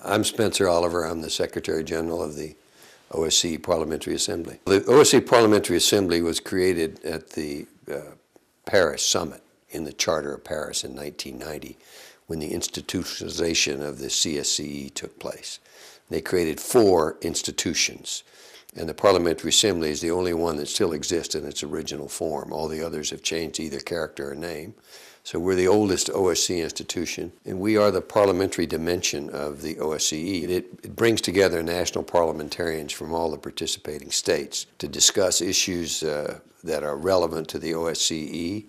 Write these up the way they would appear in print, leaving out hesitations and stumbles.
I'm Spencer Oliver. I'm the Secretary General of the OSCE Parliamentary Assembly. The OSCE Parliamentary Assembly was created at the Paris Summit in the Charter of Paris in 1990 when the institutionalization of the CSCE took place. They created 4 institutions, and the Parliamentary Assembly is the only one that still exists in its original form. All the others have changed either character or name. So we're the oldest OSCE institution, and we are the parliamentary dimension of the OSCE. It brings together national parliamentarians from all the participating states to discuss issues that are relevant to the OSCE,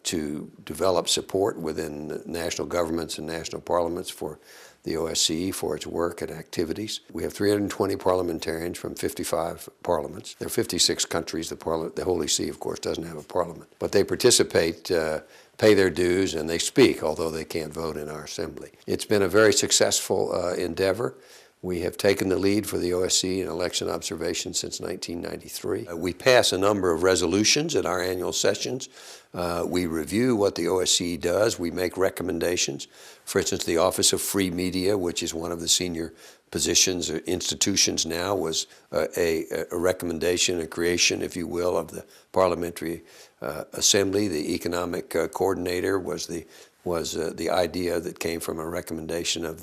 to develop support within national governments and national parliaments for the OSCE for its work and activities. We have 320 parliamentarians from 55 parliaments. There are 56 countries. The Holy See, of course, doesn't have a parliament. But they participate, pay their dues, and they speak, although they can't vote in our assembly. It's been a very successful endeavor. We have taken the lead for the OSCE in election observation since 1993. We pass a number of resolutions at our annual sessions. We review what the OSCE does. We make recommendations. For instance, the Office of Free Media, which is one of the senior positions or institutions now, was a recommendation, a creation, if you will, of the Parliamentary Assembly. The economic coordinator was the idea that came from a recommendation of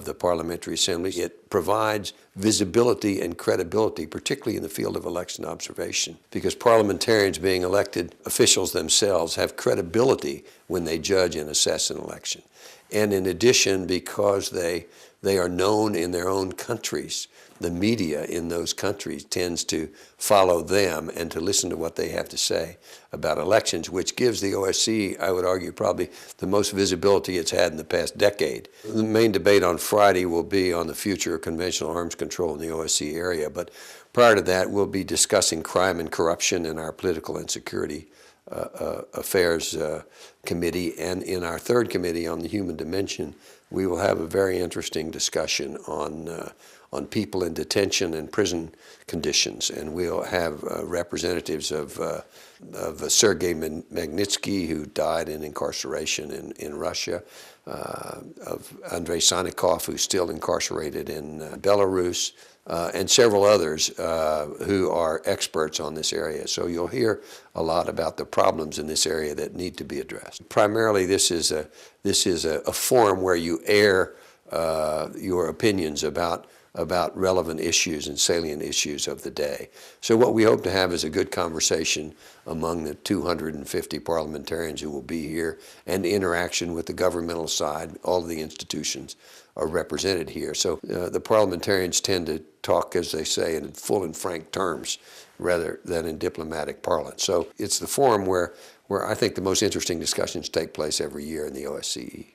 the Parliamentary Assembly. It provides visibility and credibility, particularly in the field of election observation, because parliamentarians, being elected officials themselves, have credibility when they judge and assess an election. And in addition, because they are known in their own countries, the media in those countries tends to follow them and to listen to what they have to say about elections, which gives the OSCE, I would argue, probably the most visibility it's had in the past decade. The main debate on Friday will be on the future of conventional arms control in the OSCE area, but prior to that, we'll be discussing crime and corruption in our political and security affairs committee, and in our third committee on the human dimension, we will have a very interesting discussion on people in detention and prison conditions, and we'll have representatives of Sergei Magnitsky, who died in incarceration in Russia, of Andrei Sannikov, who's still incarcerated in Belarus, and several others who are experts on this area. So you'll hear a lot about the problems in this area that need to be addressed. Primarily, this is a forum where you air your opinions about relevant issues and salient issues of the day. So what we hope to have is a good conversation among the 250 parliamentarians who will be here, and interaction with the governmental side. All of the institutions are represented here. So the parliamentarians tend to talk, as they say, in full and frank terms rather than in diplomatic parlance. So it's the forum where I think the most interesting discussions take place every year in the OSCE.